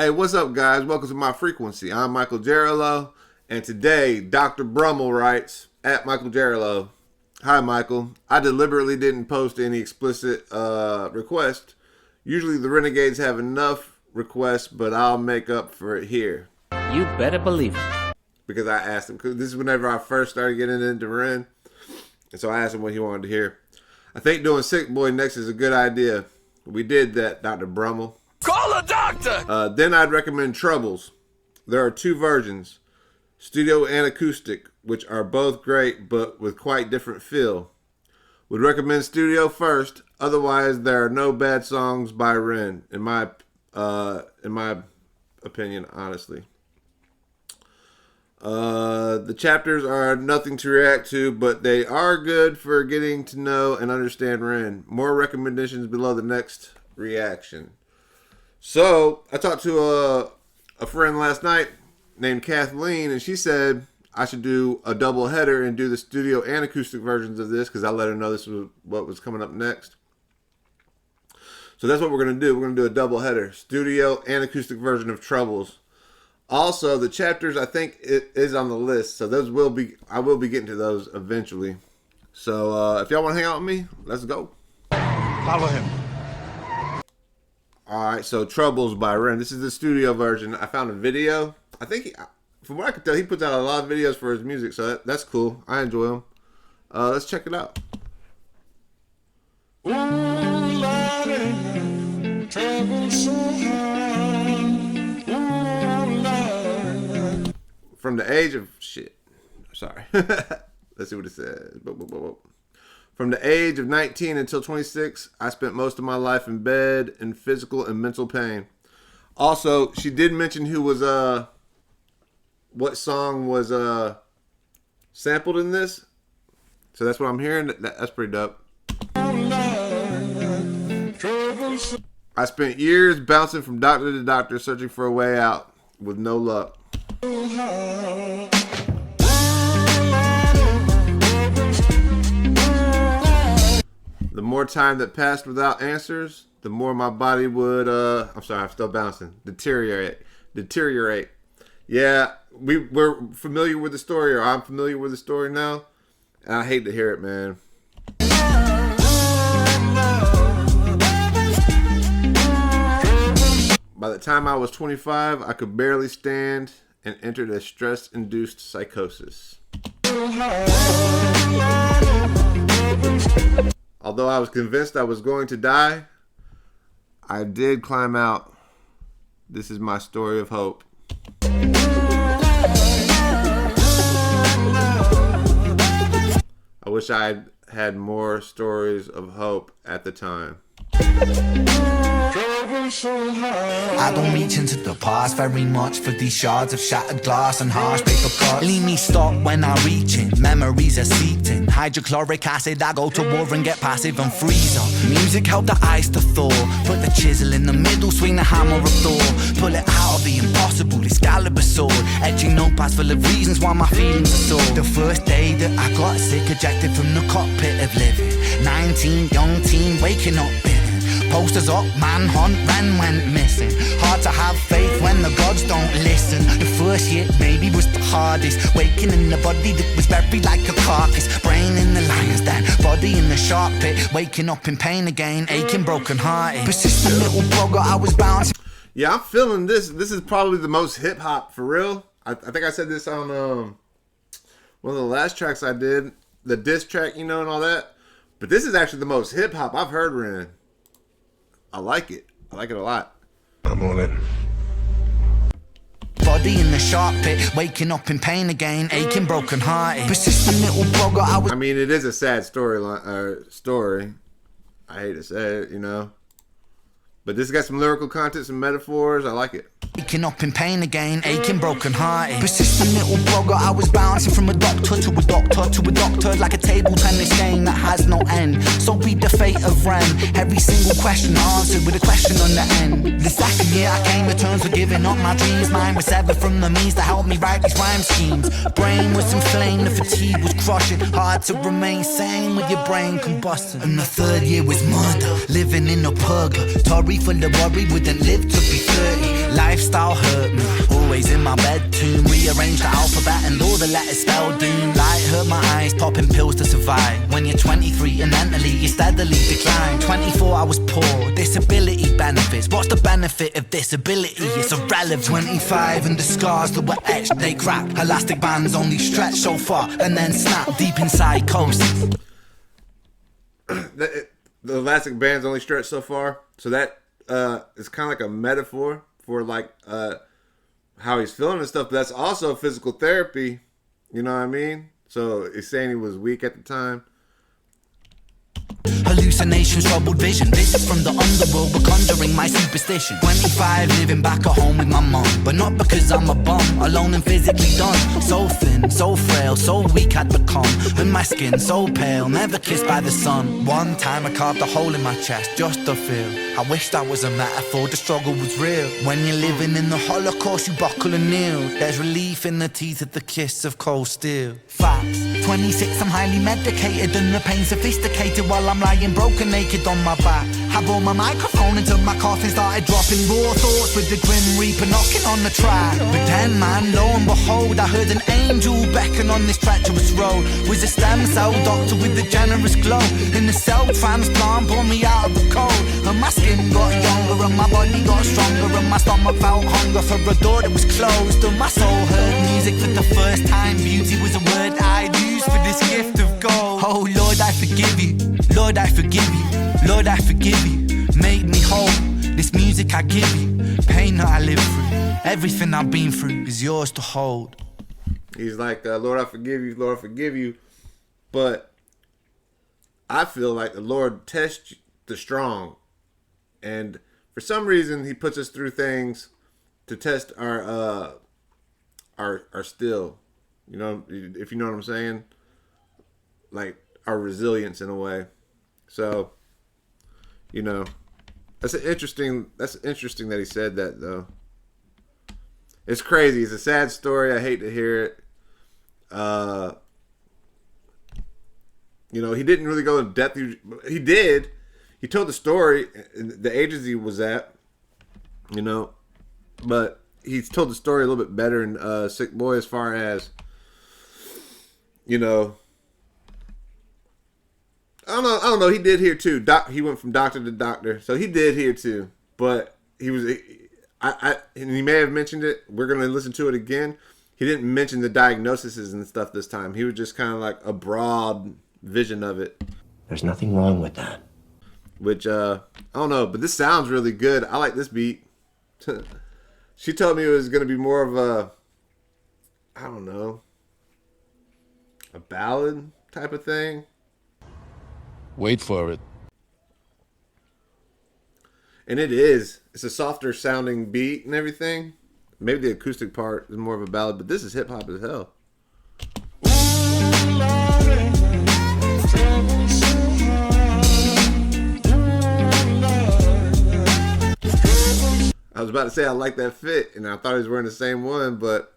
Hey, what's up, guys? Welcome to my frequency. I'm MichaelJeralo, and today Dr. Brummel writes at MichaelJeralo. Hi, Michael. I deliberately didn't post any explicit request. Usually the Renegades have enough requests, but I'll make up for it here. You better believe it. Because I asked him, because this is whenever I first started getting into Ren, and so I asked him what he wanted to hear. I think doing Sick Boy next is a good idea. We did that, Dr. Brummel. Call a doctor! Then I'd recommend Troubles. There are two versions, studio and acoustic, which are both great but with quite different feel. Would recommend studio first. Otherwise, there are no bad songs by Ren, in my opinion, honestly. The chapters are nothing to react to, but they are good for getting to know and understand Ren. More recommendations below the next reaction. So, I talked to a friend last night named Kathleen, and she said I should do a double header and do the studio and acoustic versions of this, because I let her know this was what was coming up next. So that's what we're going to do. We're going to do a double header, studio and acoustic version of Troubles. Also, the chapters, I think, it is on the list, so those will be. I will be getting to those eventually. So if y'all want to hang out with me, let's go. Follow him. All right, so Troubles by Ren. This is the studio version. I found a video. I think, from what I could tell, he puts out a lot of videos for his music, so that's cool. I enjoy him. Let's check it out. Ooh, Lordy, trouble so hard. Ooh, Lordy. From the age of shit. Sorry. Let's see what it says. From the age of 19 until 26, I spent most of my life in bed in physical and mental pain. Also, she did mention who was what song was sampled in this. So that's what I'm hearing. That's pretty dope. I spent years bouncing from doctor to doctor searching for a way out with no luck. The more time that passed without answers, the more my body would, I'm sorry, I'm still bouncing, deteriorate. Yeah, we're familiar with the story, or I'm familiar with the story now, and I hate to hear it, man. By the time I was 25, I could barely stand and entered a stress-induced psychosis. Although I was convinced I was going to die, I did climb out. This is my story of hope. I wish I had more stories of hope at the time. I don't reach into the past very much for these shards of shattered glass and harsh paper cuts. Leave me stop when I reach in, memories are seeped in. Hydrochloric acid, I go to war and get passive and freeze up. Music helped the ice to thaw. Put the chisel in the middle, swing the hammer of Thor. Pull it out of the impossible, Excalibur sword. Etching notepads full of reasons why my feelings are sore. The first day that I got sick, ejected from the cockpit of living. 19, young teen, waking up bitter. Posters up, manhunt, Ren went missing. Hard to have faith when the gods don't listen. The first year maybe was the hardest. Waking in the body that was buried like a carcass. Brain in the lion's den, body in the shark pit. Waking up in pain again, aching, broken hearted. Persistent little blogger, I was bouncing. Yeah, I'm feeling this. This is probably the most hip hop for real. I think I said this on one of the last tracks I did, the diss track, and all that. But this is actually the most hip hop I've heard Ren. I like it. I like it a lot. I'm on it. Body in the shark pit, waking up in pain again, aching, broken hearted. Persistent little blogger, I mean, it is a sad story. I hate to say it, but this got some lyrical content, some metaphors. I like it. Waking up in pain again, aching, broken hearted. Persistent little blogger, I was bouncing from a doctor to a doctor to a doctor, like a table tennis game that has no end. So be the fate of Ren. Every single question answered with a question on the end. The second year I came to terms with giving up my dreams. Mine was severed from the means that helped me write these rhyme schemes. Brain was inflamed, the fatigue was crushing. Hard to remain sane with your brain combusting. And the third year was murder, living in a purgatory full of worry. Wouldn't live to be 30. Life lifestyle hurt me. Always in my bedroom, rearrange the alphabet and all the letters spell doom. Light hurt my eyes, popping pills to survive. When you're 23 and mentally you steadily decline. 24 I was poor, disability benefits. What's the benefit of disability? It's irrelevant. 25 and the scars that were etched, they crack. Elastic bands only stretch so far and then snap deep in psychosis. The elastic bands only stretch so far. So that is kind of like a metaphor for like how he's feeling and stuff. But that's also physical therapy. You know what I mean? So he's saying he was weak at the time. Hallucinations, troubled vision, visits from the underworld were conjuring my superstition. 25, living back at home with my mum, but not because I'm a bum, alone and physically done. So thin, so frail, so weak I'd become, and my skin so pale, never kissed by the sun. One time I carved a hole in my chest just to feel. I wish that was a metaphor, the struggle was real. When you're living in the Holocaust, you buckle and kneel. There's relief in the teeth of the kiss of cold steel. Facts, 26, I'm highly medicated and the pain sophisticated while I'm lying broken naked on my back. I brought my microphone until my coffin started dropping raw thoughts with the grim reaper knocking on the track. But then man, lo and behold, I heard an angel beckon on this treacherous road. Was a stem cell doctor with a generous glow. In the cell transplant pulled me out of the cold. And my skin got younger and my body got stronger. And my stomach felt hunger for a door that was closed. And my soul heard music for the first time. Beauty was a word I'd use for this gift of gold. Oh Lord, I forgive you. Lord, I forgive you. Lord, I forgive you. Make me whole. This music I give you. Pain that I live through. Everything I've been through is yours to hold. He's like, Lord, I forgive you. Lord, I forgive you. But I feel like the Lord tests the strong. And for some reason, he puts us through things to test our still. You know, if you know what I'm saying? Like our resilience in a way. So, you know, that's interesting that he said that though. It's crazy. It's a sad story. I hate to hear it. You know, he didn't really go in depth. He did. He told the story, the agency was at, you know, but he's told the story a little bit better in Sick Boy as far as, you know, I don't know. He did here too. He went from doctor to doctor, so he did here too. But he was, and he may have mentioned it. We're gonna listen to it again. He didn't mention the diagnoses and stuff this time. He was just kind of like a broad vision of it. There's nothing wrong with that. Which I don't know, but this sounds really good. I like this beat. She told me it was gonna be more of a, I don't know, a ballad type of thing. Wait for it. And it is. It's a softer sounding beat and everything. Maybe the acoustic part is more of a ballad, but this is hip hop as hell. I was about to say I like that fit, and I thought he was wearing the same one, but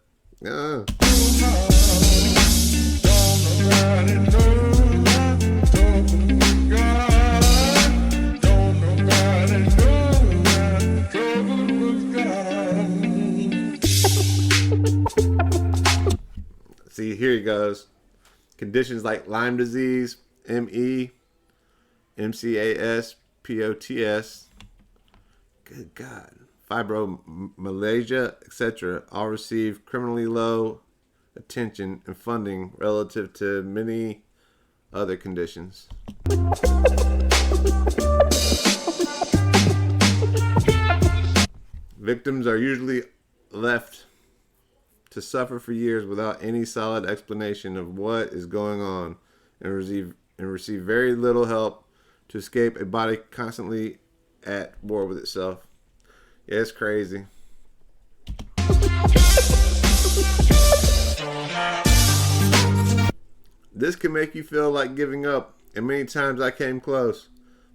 See, here he goes. Conditions like Lyme disease, ME, MCAS, POTS. Good God. Fibromyalgia, etc. all receive criminally low attention and funding relative to many other conditions. Victims are usually left to suffer for years without any solid explanation of what is going on and receive very little help to escape a body constantly at war with itself. Yeah, it's crazy. This can make you feel like giving up, and many times I came close,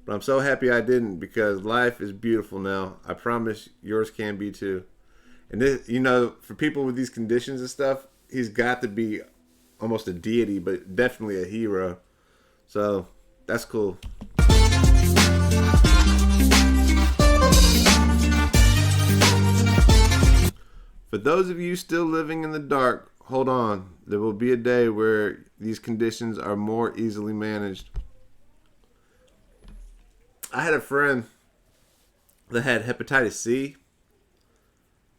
but I'm so happy I didn't because life is beautiful now. I promise yours can be too. And this, you know, for people with these conditions and stuff, he's got to be almost a deity, but definitely a hero. So that's cool. For those of you still living in the dark, hold on. There will be a day where these conditions are more easily managed. I had a friend that had hepatitis C.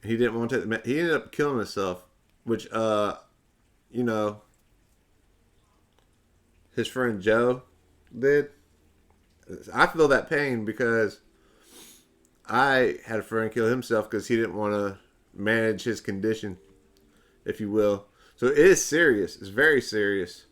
He didn't want to. He ended up killing himself, which, you know, his friend Joe did. I feel that pain because I had a friend kill himself because he didn't want to manage his condition, if you will. So it is serious. It's very serious.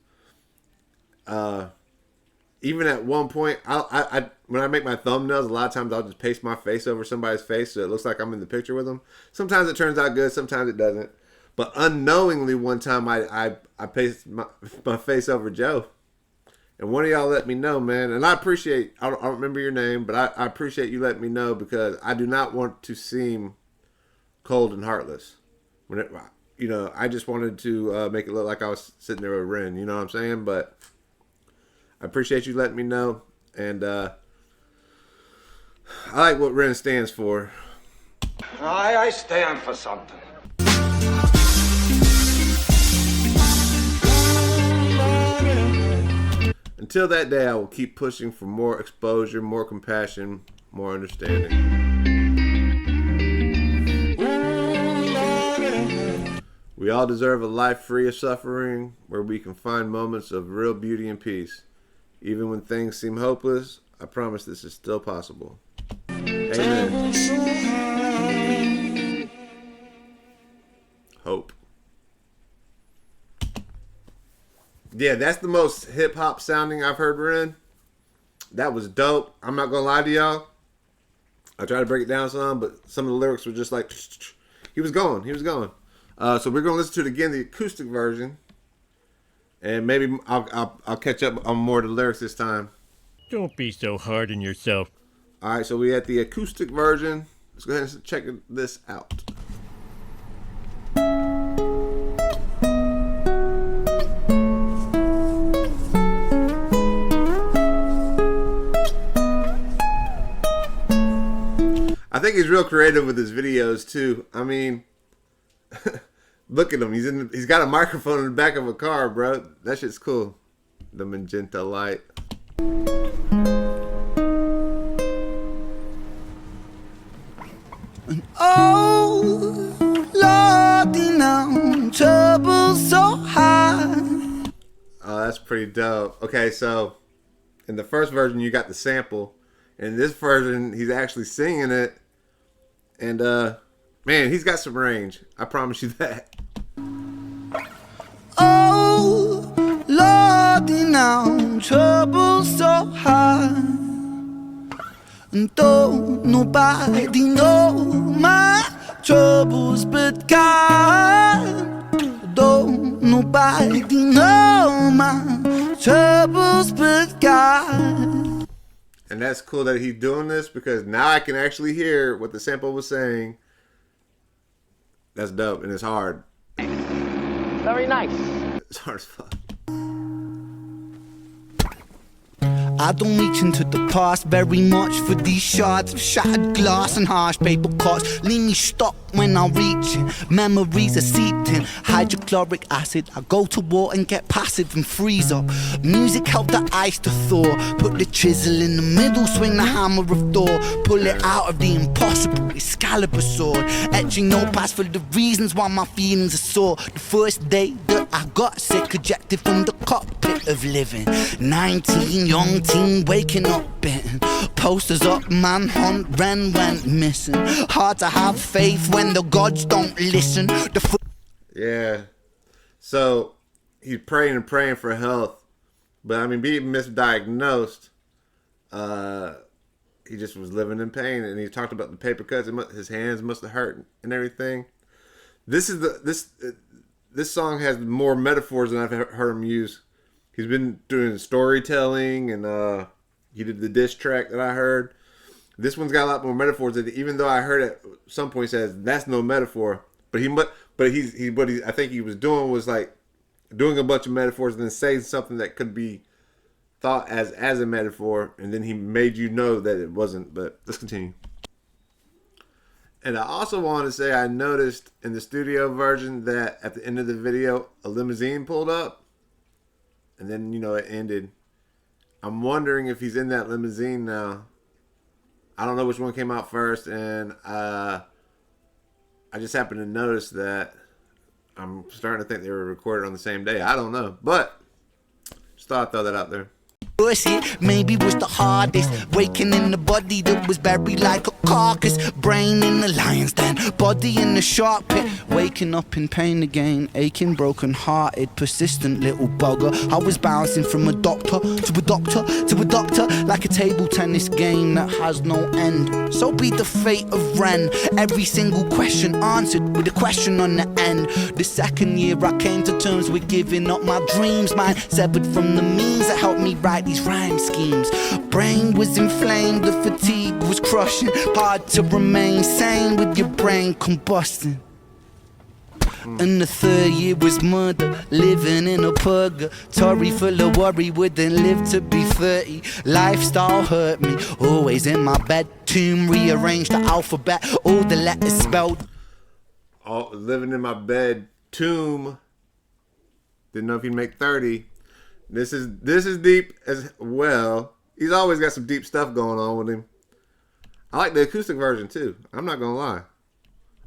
Even at one point, I when I make my thumbnails, a lot of times I'll just paste my face over somebody's face so it looks like I'm in the picture with them. Sometimes it turns out good, sometimes it doesn't. But unknowingly, one time I pasted my face over Joe. And one of y'all let me know, man. And I appreciate, I don't remember your name, but I appreciate you letting me know because I do not want to seem cold and heartless. You know, I just wanted to make it look like I was sitting there with Ren. You know what I'm saying? But I appreciate you letting me know. And I like what Ren stands for. I stand for something. Until that day, I will keep pushing for more exposure, more compassion, more understanding. We all deserve a life free of suffering, where we can find moments of real beauty and peace. Even when things seem hopeless, I promise this is still possible. Amen. Hope. Yeah, that's the most hip-hop sounding I've heard Ren. That was dope. I'm not going to lie to y'all. I tried to break it down some, but some of the lyrics were just like... He was going. So we're going to listen to it again, the acoustic version. And maybe I'll catch up on more of the lyrics this time. Don't be so hard on yourself. All right, so we had the acoustic version. Let's go ahead and check this out. I think he's real creative with his videos too. I mean, look at him. He's got a microphone in the back of a car, bro. That shit's cool. The magenta light. Oh, Lordy, now trouble so high. Oh, that's pretty dope. Okay, so in the first version, you got the sample. In this version, he's actually singing it. And, man, he's got some range. I promise you that. Oh, Lordy, now trouble so high. And don't nobody know my troubles but God. Don't nobody know my troubles but God. And that's cool that he's doing this because now I can actually hear what the sample was saying. That's dope, and it's hard. Very nice. It's hard as fuck. I don't reach into the past very much for these shards of shattered glass and harsh paper cuts. Leave me stuck when I'm reaching. Memories are seeped in hydrochloric acid. I go to war and get passive and freeze up. Music helped the ice to thaw. Put the chisel in the middle, swing the hammer of Thor. Pull it out of the impossible, Excalibur sword. Etching notepads for the reasons why my feelings are sore. The first day that I got sick, ejected from the cockpit of living. 19, young teen, waking up bitten. Posters up, manhunt, Ren went missing. Hard to have faith when the gods don't listen. Yeah. So he's praying and praying for health. But I mean, being misdiagnosed, he just was living in pain. And he talked about the paper cuts. His hands must have hurt and everything. This song has more metaphors than I've heard him use. He's been doing storytelling, and he did the diss track that I heard. This one's got a lot more metaphors. Even though I heard at some point he says that's no metaphor, but I think he was doing was like doing a bunch of metaphors and then saying something that could be thought as a metaphor, and then he made you know that it wasn't. But let's continue. And I also want to say I noticed in the studio version that at the end of the video, a limousine pulled up. And then, it ended. I'm wondering if he's in that limousine now. I don't know which one came out first. And I just happened to notice that. I'm starting to think they were recorded on the same day. I don't know. But just thought I'd throw that out there. It maybe was the hardest. Waking in the body that was buried like a carcass. Brain in the lion's den, body in the shark pit. Waking up in pain again, aching, broken hearted, persistent little bugger. I was bouncing from a doctor to a doctor to a doctor, like a table tennis game that has no end. So be the fate of Ren. Every single question answered with a question on the end. The second year I came to terms with giving up my dreams. Mine severed from the means that helped me write these rhyme schemes. Brain was inflamed, the fatigue was crushing. Hard to remain sane with your brain combusting. And the third year was murder, living in a purgatory full of worry, wouldn't live to be 30. Lifestyle hurt me, always in my bed. Tomb rearranged the alphabet, all the letters spelled. Living in my bed, tomb. Didn't know if he'd make 30. This is deep as well. He's always got some deep stuff going on with him. I like the acoustic version too. I'm not gonna lie.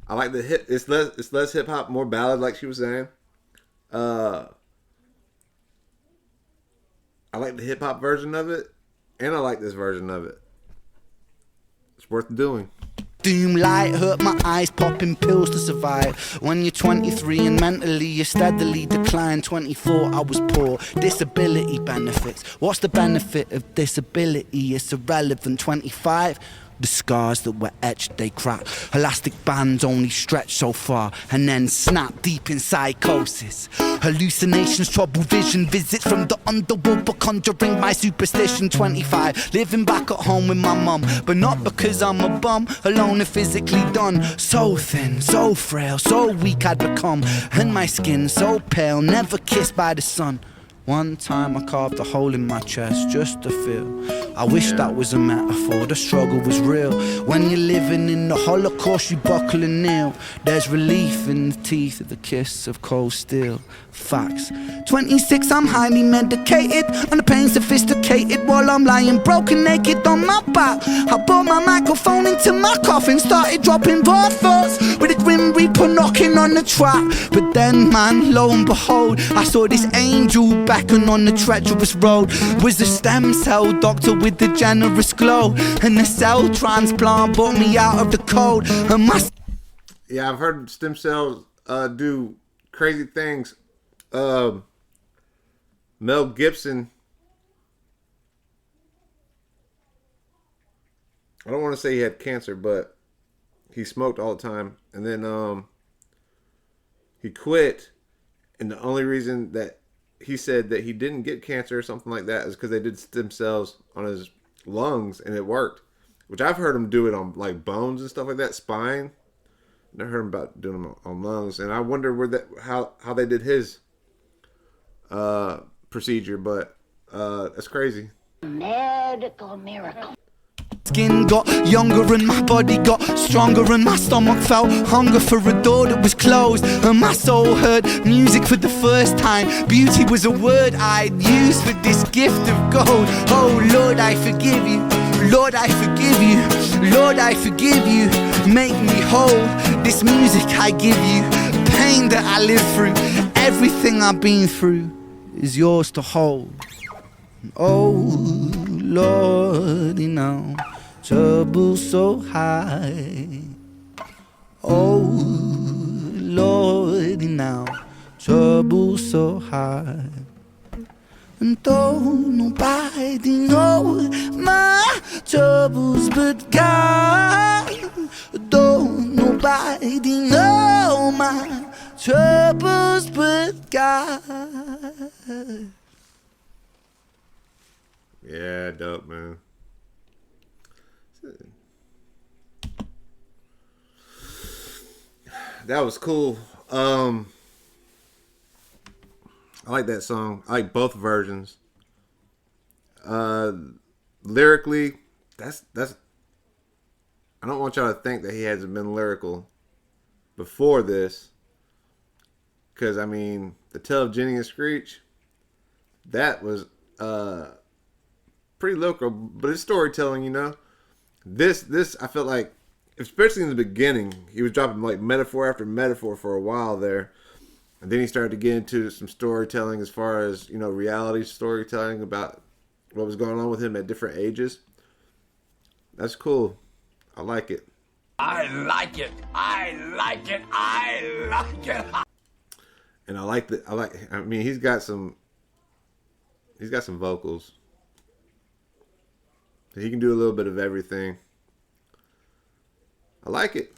I like the hip. It's less hip hop, more ballad, like she was saying. I like the hip hop version of it, and I like this version of it. It's worth doing. Doom light hurt my eyes, popping pills to survive. When you're 23 and mentally you steadily decline. 24 I was poor, disability benefits. What's the benefit of disability? It's irrelevant. 25, the scars that were etched, they crack. Elastic bands only stretch so far and then snap deep in psychosis. Hallucinations, trouble vision, visits from the underworld, but conjuring my superstition. 25, living back at home with my mum, but not because I'm a bum, alone and physically done. So thin, so frail, so weak I'd become, and my skin so pale, never kissed by the sun. One time I carved a hole in my chest just to feel. I wish that was a metaphor, the struggle was real. When you're living in the Holocaust, you buckle and kneel. There's relief in the teeth of the kiss of cold steel. Facts. 26, I'm highly medicated, and the pain sophisticated, while I'm lying broken naked on my back. I brought my microphone into my coffin, started dropping raw thoughts with a grim reaper knocking on the trap. But then, man, lo and behold, I saw this angel beckon on the treacherous road. Was a stem cell doctor with the generous glow, and the cell transplant brought me out of the cold. And my Yeah, I've heard stem cells do crazy things. Mel Gibson, I don't want to say he had cancer, but he smoked all the time, and then he quit, and the only reason that he said that he didn't get cancer or something like that is because they did stem cells on his lungs and it worked, which I've heard him do it on like bones and stuff like that, spine. Never heard him about doing them on lungs, and I wonder how they did his procedure, but that's crazy. Medical miracle. skin got younger and my body got stronger, and my stomach felt hunger for a door that was closed, and my soul heard music for the first time. Beauty was a word I'd use for this gift of gold. Oh Lord, I forgive you. Lord, I forgive you. Lord, I forgive you. Make me whole. This music I give you, pain that I live through, everything I've been through is yours to hold. Oh Lord, you know, trouble so high. Oh Lord, you know, trouble so high. And though nobody knows my troubles but God, though nobody knows my troubles but God. Yeah, dope, man. That was cool. I like that song. I like both versions. Lyrically, that's I don't want y'all to think that he hasn't been lyrical before this. Because, I mean, The Tale of Jenny and Screech, that was pretty lyrical, but it's storytelling, you know. This I felt like, especially in the beginning, he was dropping like metaphor after metaphor for a while there. And then he started to get into some storytelling as far as, you know, reality storytelling about what was going on with him at different ages. That's cool. I like it. I like it. I like it. I like it. And I mean, he's got some vocals. He can do a little bit of everything. I like it.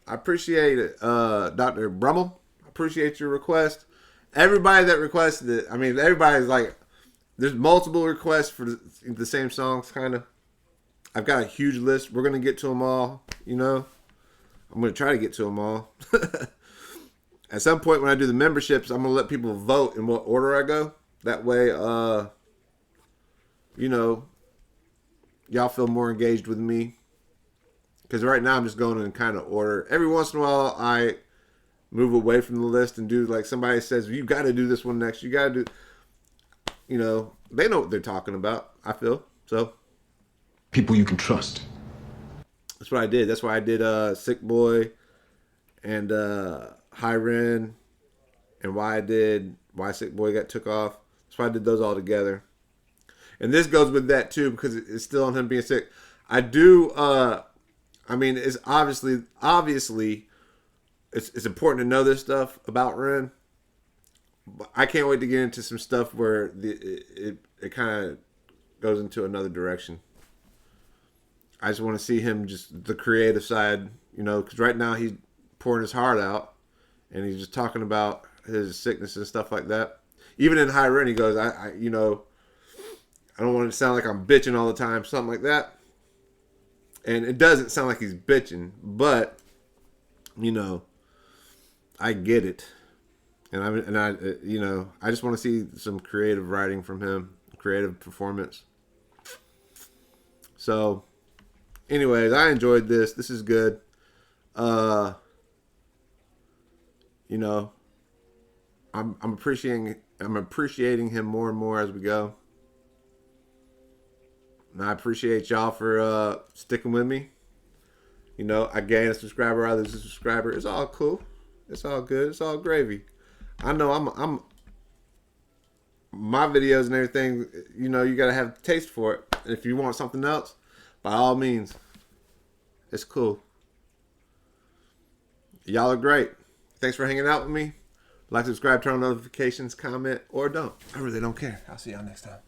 I appreciate it. Dr. Brummel, I appreciate your request. Everybody that requested it, I mean, everybody's like, there's multiple requests for the same songs, kind of. I've got a huge list. We're going to get to them all, you know. I'm going to try to get to them all. At some point when I do the memberships, I'm going to let people vote in what order I go. That way, you know, y'all feel more engaged with me. Because right now I'm just going in kind of order. Every once in a while I move away from the list and do like somebody says, you got to do this one next. You got to do, you know, they know what they're talking about, I feel. So people you can trust. That's what I did. That's why I did Sick Boy and High Ren, and why Sick Boy took off. That's why I did those all together. And this goes with that too, because it's still on him being sick. I do I mean, it's obviously it's important to know this stuff about Ren. But I can't wait to get into some stuff where it kind of goes into another direction. I just want to see him, just the creative side, you know, because right now he's pouring his heart out and he's just talking about his sickness and stuff like that. Even in High Ren, he goes, I you know, I don't want it to sound like I'm bitching all the time, something like that. And it doesn't sound like he's bitching, but, you know, I get it. And I you know, I just want to see some creative writing from him, creative performance. So, anyways, I enjoyed this. This is good. You know, I'm appreciating him more and more as we go. And I appreciate y'all for sticking with me. You know, I gained a subscriber, I lose a subscriber. It's all cool. It's all good. It's all gravy. I know I'm my videos and everything, you know, you gotta have taste for it. And if you want something else, by all means, it's cool. Y'all are great. Thanks for hanging out with me. Like, subscribe, turn on notifications, comment, or don't. I really don't care. I'll see y'all next time.